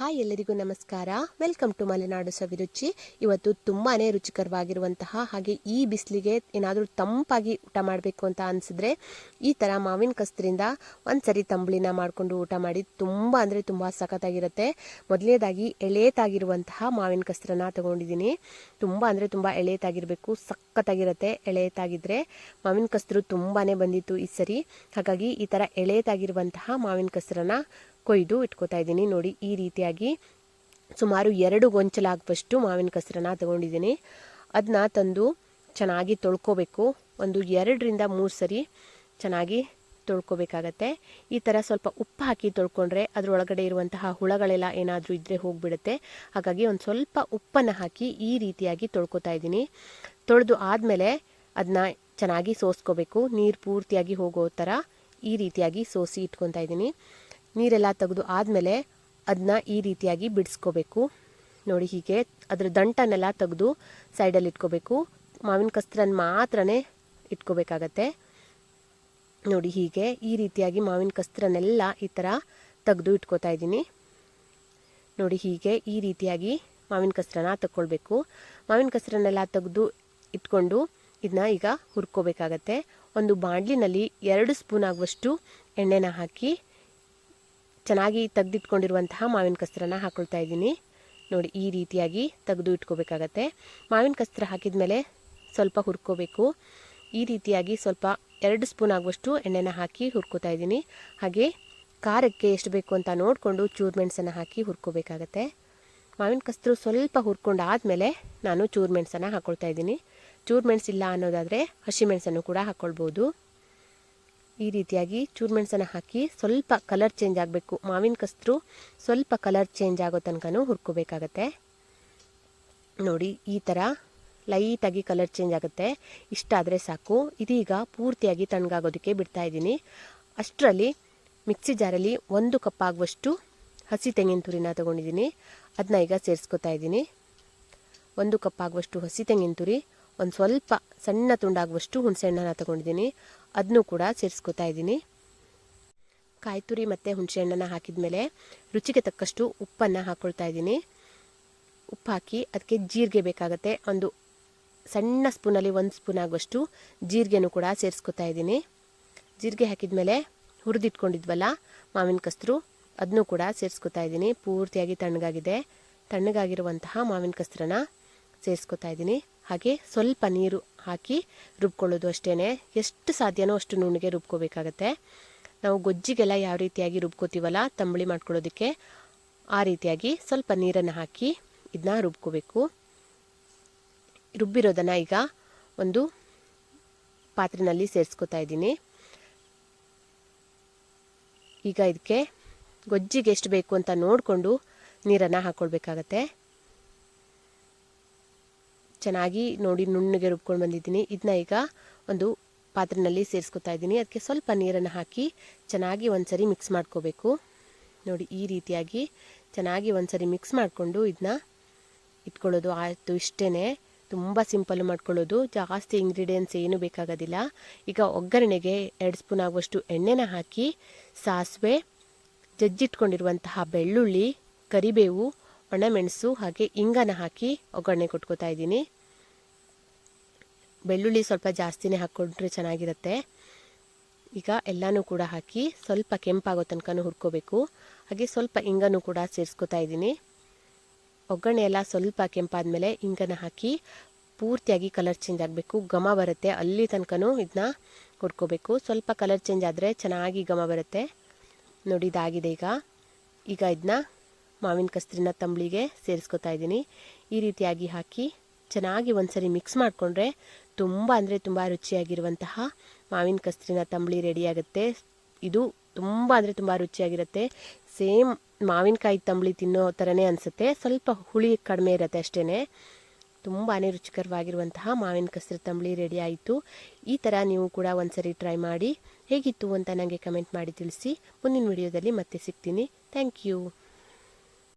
Hi ಎಲ್ಲರಿಗೂ ನಮಸ್ಕಾರ. Welcome to Malenadu ಸವಿರುಚಿ. ಇವತ್ತು ತುಂಬಾ ರುಚಿಕರವಾಗಿರುವಂತಹ ಹಾಗೆ ಈ ಬಿಸಿಲಿಗೆ ಏನಾದರೂ ತಂಪಾಗಿ ಊಟ ಮಾಡಬೇಕು ಅಂತ ಅನಿಸಿದ್ರೆ ಈ ಥರ ಮಾವಿನ ಕಸ್ತರಿಂದ ಒಂದ್ಸರಿ ತಂಬುಳಿನ ಮಾಡಿಕೊಂಡು ಊಟ ಮಾಡಿ. ತುಂಬ ಸಖತ್ತಾಗಿರುತ್ತೆ. ಮೊದಲನೇದಾಗಿ ಎಳೆತಾಗಿರುವಂತಹ ಮಾವಿನ ಕಸ್ತರನ್ನ ತಗೊಂಡಿದ್ದೀನಿ. ತುಂಬ ಎಳೆತಾಗಿರಬೇಕು, ಸಖತ್ತಾಗಿರುತ್ತೆ. ಎಳೆತಾಗಿದ್ರೆ ಮಾವಿನ ಕಸ್ತರು ತುಂಬಾ ಬಂದಿತ್ತು ಈ ಸರಿ. ಹಾಗಾಗಿ ಈ ಥರ ಎಳೆತಾಗಿರುವಂತಹ ಮಾವಿನ ಕಸ್ತರನ್ನ ಕೊಯ್ದು ಇಟ್ಕೋತಾ ಇದ್ದೀನಿ. ನೋಡಿ, ಈ ರೀತಿಯಾಗಿ ಸುಮಾರು 2 ಗೊಂಚಲಾಗುವಷ್ಟು ಮಾವಿನ ಕಸರನ್ನ ತಗೊಂಡಿದ್ದೀನಿ. ಅದನ್ನ ತಂದು ಚೆನ್ನಾಗಿ ತೊಳ್ಕೊಬೇಕು. ಒಂದು 2 ರಿಂದ 3 ಸರಿ ಚೆನ್ನಾಗಿ ತೊಳ್ಕೊಬೇಕಾಗತ್ತೆ. ಈ ಥರ ಸ್ವಲ್ಪ ಉಪ್ಪು ಹಾಕಿ ತೊಳ್ಕೊಂಡ್ರೆ ಅದರೊಳಗಡೆ ಇರುವಂತಹ ಹುಳಗಳೆಲ್ಲ ಏನಾದರೂ ಇದ್ದರೆ ಹೋಗಿಬಿಡುತ್ತೆ. ಹಾಗಾಗಿ ಒಂದು ಸ್ವಲ್ಪ ಉಪ್ಪನ್ನು ಹಾಕಿ ಈ ರೀತಿಯಾಗಿ ತೊಳ್ಕೊತಾ ಇದ್ದೀನಿ. ತೊಳೆದು ಆದಮೇಲೆ ಅದನ್ನ ಚೆನ್ನಾಗಿ ಸೋಸ್ಕೋಬೇಕು. ನೀರು ಪೂರ್ತಿಯಾಗಿ ಹೋಗೋ ಥರ ಈ ರೀತಿಯಾಗಿ ಸೋಸಿ ಇಟ್ಕೊತಾ ಇದ್ದೀನಿ. ನೀರೆಲ್ಲ ತೆಗೆದು ಆದಮೇಲೆ ಅದನ್ನ ಈ ರೀತಿಯಾಗಿ ಬಿಡಿಸ್ಕೋಬೇಕು. ನೋಡಿ, ಹೀಗೆ ಅದರ ದಂಟನ್ನೆಲ್ಲ ತೆಗೆದು ಸೈಡಲ್ಲಿ ಇಟ್ಕೋಬೇಕು. ಮಾವಿನ ಕಸ್ತರನ್ನು ಮಾತ್ರನೇ ಇಟ್ಕೋಬೇಕಾಗತ್ತೆ. ನೋಡಿ, ಹೀಗೆ ಈ ರೀತಿಯಾಗಿ ಮಾವಿನ ಕಸ್ತರನ್ನೆಲ್ಲ ಈ ಥರ ತೆಗೆದು ಇಟ್ಕೋತಾ ಇದ್ದೀನಿ. ನೋಡಿ, ಹೀಗೆ ಈ ರೀತಿಯಾಗಿ ಮಾವಿನ ಕಸ್ತರನ್ನ ತಗೊಳ್ಬೇಕು. ಮಾವಿನ ಕಸ್ತರನ್ನೆಲ್ಲ ತೆಗೆದು ಇಟ್ಕೊಂಡು ಇದನ್ನ ಈಗ ಹುರ್ಕೋಬೇಕಾಗತ್ತೆ. ಒಂದು ಬಾಣಲಿನಲ್ಲಿ 2 ಸ್ಪೂನ್ ಆಗುವಷ್ಟು ಎಣ್ಣೆನ ಹಾಕಿ ಚೆನ್ನಾಗಿ ತೆಗೆದಿಟ್ಕೊಂಡಿರುವಂತಹ ಮಾವಿನ ಕಸ್ತರನ್ನ ಹಾಕೊಳ್ತಾ ಇದ್ದೀನಿ. ನೋಡಿ, ಈ ರೀತಿಯಾಗಿ ತೆಗೆದು ಇಟ್ಕೋಬೇಕಾಗತ್ತೆ. ಮಾವಿನ ಕಸ್ತರ ಹಾಕಿದ ಮೇಲೆ ಸ್ವಲ್ಪ ಹುರ್ಕೋಬೇಕು. ಈ ರೀತಿಯಾಗಿ ಸ್ವಲ್ಪ 2 ಸ್ಪೂನ್ ಆಗುವಷ್ಟು ಎಣ್ಣೆನ ಹಾಕಿ ಹುರ್ಕೋತಾ ಇದ್ದೀನಿ. ಹಾಗೆ ಖಾರಕ್ಕೆ ಎಷ್ಟು ಬೇಕು ಅಂತ ನೋಡಿಕೊಂಡು ಚೂರು ಮೆಣಸನ್ನು ಹಾಕಿ ಹುರ್ಕೋಬೇಕಾಗತ್ತೆ. ಮಾವಿನ ಕಸ್ತರು ಸ್ವಲ್ಪ ಹುರ್ಕೊಂಡಾದಮೇಲೆ ನಾನು ಚೂರು ಮೆಣಸನ್ನು ಹಾಕ್ಕೊಳ್ತಾ ಇದ್ದೀನಿ. ಚೂರು ಮೆಣಸಿಲ್ಲ ಅನ್ನೋದಾದರೆ ಹಸಿಮೆಣಸನ್ನು ಕೂಡ ಹಾಕ್ಕೊಳ್ಬೋದು. ಈ ರೀತಿಯಾಗಿ ಚೂರು ಮೆಣಸನ್ನು ಹಾಕಿ ಸ್ವಲ್ಪ ಕಲರ್ ಚೇಂಜ್ ಆಗಬೇಕು. ಮಾವಿನ ಕಸ್ತರು ಸ್ವಲ್ಪ ಕಲರ್ ಚೇಂಜ್ ಆಗೋ ತನಕನೂ ಹುರ್ಕೋಬೇಕಾಗತ್ತೆ. ನೋಡಿ, ಈ ಥರ ಲೈಟಾಗಿ ಕಲರ್ ಚೇಂಜ್ ಆಗುತ್ತೆ. ಇಷ್ಟಾದರೆ ಸಾಕು. ಇದೀಗ ಪೂರ್ತಿಯಾಗಿ ತಣ್ಣಗಾಗೋದಕ್ಕೆ ಬಿಡ್ತಾ ಇದ್ದೀನಿ. ಅಷ್ಟರಲ್ಲಿ ಮಿಕ್ಸಿ ಜಾರಲ್ಲಿ 1 ಕಪ್ ಆಗುವಷ್ಟು ಹಸಿ ತೆಂಗಿನ ತುರಿನ ತೊಗೊಂಡಿದ್ದೀನಿ. ಅದನ್ನ ಈಗ ಸೇರಿಸ್ಕೊತಾ ಇದ್ದೀನಿ. 1 ಕಪ್ ಆಗುವಷ್ಟು ಹಸಿ ತೆಂಗಿನ ತುರಿ, ಒಂದು ಸ್ವಲ್ಪ ಸಣ್ಣ ತುಂಡಾಗುವಷ್ಟು ಹುಣಸೆಹಣ್ಣನ್ನು ತೊಗೊಂಡಿದ್ದೀನಿ. ಅದನ್ನು ಕೂಡ ಸೇರಿಸ್ಕೊತಾ ಇದ್ದೀನಿ. ಕಾಯಿ ತುರಿ ಮತ್ತು ಹುಣಸೆಹಣ್ಣನ್ನು ಹಾಕಿದ ಮೇಲೆ ರುಚಿಗೆ ತಕ್ಕಷ್ಟು ಉಪ್ಪನ್ನು ಹಾಕ್ಕೊಳ್ತಾ ಇದ್ದೀನಿ. ಉಪ್ಪು ಹಾಕಿ ಅದಕ್ಕೆ ಜೀರಿಗೆ ಬೇಕಾಗತ್ತೆ. ಒಂದು ಸಣ್ಣ ಸ್ಪೂನಲ್ಲಿ 1 ಸ್ಪೂನ್ ಆಗುವಷ್ಟು ಜೀರಿಗೆನೂ ಕೂಡ ಸೇರಿಸ್ಕೊತಾ ಇದ್ದೀನಿ. ಜೀರಿಗೆ ಹಾಕಿದ ಮೇಲೆ ಹುರಿದಿಟ್ಕೊಂಡಿದ್ವಲ್ಲ ಮಾವಿನ ಕಸ್ತರು, ಅದನ್ನು ಕೂಡ ಸೇರಿಸ್ಕೊತಾ ಇದ್ದೀನಿ. ಪೂರ್ತಿಯಾಗಿ ತಣ್ಣಗಾಗಿದೆ. ತಣ್ಣಗಾಗಿರುವಂತಹ ಮಾವಿನ ಕಸ್ತರನ್ನ ಸೇರಿಸ್ಕೊತಾ ಇದ್ದೀನಿ. ಹಾಗೆ ಸ್ವಲ್ಪ ನೀರು ಹಾಕಿ ರುಬ್ಕೊಳ್ಳೋದು ಅಷ್ಟೇ. ಎಷ್ಟು ಸಾಧ್ಯನೋ ಅಷ್ಟು ನುಣ್ಣಗೆ ರುಬ್ಕೋಬೇಕಾಗತ್ತೆ. ನಾವು ಗೊಜ್ಜಿಗೆಲ್ಲ ಯಾವ ರೀತಿಯಾಗಿ ರುಬ್ಕೋತೀವಲ್ಲ ತಂಬುಳಿ ಮಾಡ್ಕೊಳ್ಳೋದಕ್ಕೆ, ಆ ರೀತಿಯಾಗಿ ಸ್ವಲ್ಪ ನೀರನ್ನು ಹಾಕಿ ಇದನ್ನ ರುಬ್ಕೋಬೇಕು. ರುಬ್ಬಿರೋದನ್ನು ಈಗ ಒಂದು ಪಾತ್ರೆಯಲ್ಲಿ ಸೇರಿಸ್ಕೊತಾ ಇದ್ದೀನಿ. ಈಗ ಇದಕ್ಕೆ ಗೊಜ್ಜಿಗೆ ಎಷ್ಟು ಬೇಕು ಅಂತ ನೋಡಿಕೊಂಡು ನೀರನ್ನು ಹಾಕ್ಕೊಳ್ಬೇಕಾಗತ್ತೆ. ಚೆನ್ನಾಗಿ ನೋಡಿ ನುಣ್ಣಗೆ ರುಬ್ಕೊಂಡು ಬಂದಿದ್ದೀನಿ. ಇದನ್ನ ಈಗ ಒಂದು ಪಾತ್ರೆಯಲ್ಲಿ ಸೇರಿಸ್ಕೊತಾ ಇದ್ದೀನಿ. ಅದಕ್ಕೆ ಸ್ವಲ್ಪ ನೀರನ್ನು ಹಾಕಿ ಚೆನ್ನಾಗಿ ಒಂದ್ಸರಿ ಮಿಕ್ಸ್ ಮಾಡ್ಕೋಬೇಕು. ನೋಡಿ, ಈ ರೀತಿಯಾಗಿ ಚೆನ್ನಾಗಿ ಒಂದ್ಸರಿ ಮಿಕ್ಸ್ ಮಾಡಿಕೊಂಡು ಇದನ್ನ ಇಟ್ಕೊಳ್ಳೋದು ಆಯಿತು. ಇಷ್ಟೇ, ತುಂಬ ಸಿಂಪಲ್ ಮಾಡ್ಕೊಳ್ಳೋದು. ಜಾಸ್ತಿ ಇಂಗ್ರೀಡಿಯೆಂಟ್ಸ್ ಏನು ಬೇಕಾಗೋದಿಲ್ಲ. ಈಗ ಒಗ್ಗರಣೆಗೆ 2 ಸ್ಪೂನ್ ಆಗುವಷ್ಟು ಎಣ್ಣೆನ ಹಾಕಿ ಸಾಸಿವೆ, ಜಜ್ಜಿಟ್ಕೊಂಡಿರುವಂತಹ ಬೆಳ್ಳುಳ್ಳಿ, ಕರಿಬೇವು, ಒಣಮೆಣಸು ಹಾಗೆ ಇಂಗನ ಹಾಕಿ ಒಗ್ಗರಣೆ ಕೊಟ್ಕೋತಾ ಇದ್ದೀನಿ. ಬೆಳ್ಳುಳ್ಳಿ ಸ್ವಲ್ಪ ಜಾಸ್ತಿನೇ ಹಾಕ್ಕೊಂಡ್ರೆ ಚೆನ್ನಾಗಿರುತ್ತೆ. ಈಗ ಎಲ್ಲನೂ ಕೂಡ ಹಾಕಿ ಸ್ವಲ್ಪ ಕೆಂಪಾಗೋ ತನಕನೂ ಹುರ್ಕೋಬೇಕು. ಹಾಗೆ ಸ್ವಲ್ಪ ಇಂಗನೂ ಕೂಡ ಸೇರಿಸ್ಕೊತಾ ಇದ್ದೀನಿ. ಒಗ್ಗರಣೆ ಎಲ್ಲ ಸ್ವಲ್ಪ ಕೆಂಪಾದ್ಮೇಲೆ ಇಂಗನ ಹಾಕಿ ಪೂರ್ತಿಯಾಗಿ ಕಲರ್ ಚೇಂಜ್ ಆಗಬೇಕು. ಘಮ ಬರುತ್ತೆ, ಅಲ್ಲಿ ತನಕನೂ ಇದನ್ನ ಹುರ್ಕೋಬೇಕು. ಸ್ವಲ್ಪ ಕಲರ್ ಚೇಂಜ್ ಆದರೆ ಚೆನ್ನಾಗಿ ಘಮ ಬರುತ್ತೆ. ನೋಡಿ, ಇದಾಗಿದೆ. ಈಗ ಇದನ್ನ ಮಾವಿನ ಕಸ್ತರಿನ ತಂಬುಳಿಗೆ ಸೇರಿಸ್ಕೊತಾ ಇದ್ದೀನಿ. ಈ ರೀತಿಯಾಗಿ ಹಾಕಿ ಚೆನ್ನಾಗಿ ಒಂದ್ಸರಿ ಮಿಕ್ಸ್ ಮಾಡಿಕೊಂಡ್ರೆ ತುಂಬ ರುಚಿಯಾಗಿರುವಂತಹ ಮಾವಿನ ಕಸ್ತರಿನ ತಂಬುಳಿ ರೆಡಿಯಾಗುತ್ತೆ. ಇದು ತುಂಬ ರುಚಿಯಾಗಿರುತ್ತೆ. ಸೇಮ್ ಮಾವಿನಕಾಯಿ ತಂಬುಳಿ ತಿನ್ನೋ ಥರನೇ ಅನಿಸುತ್ತೆ. ಸ್ವಲ್ಪ ಹುಳಿ ಕಡಿಮೆ ಇರುತ್ತೆ ಅಷ್ಟೇ. ತುಂಬಾ ರುಚಿಕರವಾಗಿರುವಂತಹ ಮಾವಿನ ಕಸ್ತರಿ ತಂಬುಳಿ ರೆಡಿ ಆಯಿತು. ಈ ಥರ ನೀವು ಕೂಡ ಒಂದ್ಸರಿ ಟ್ರೈ ಮಾಡಿ ಹೇಗಿತ್ತು ಅಂತ ನನಗೆ ಕಮೆಂಟ್ ಮಾಡಿ ತಿಳಿಸಿ. ಮುಂದಿನ ವಿಡಿಯೋದಲ್ಲಿ ಮತ್ತೆ ಸಿಗ್ತೀನಿ. Thank you.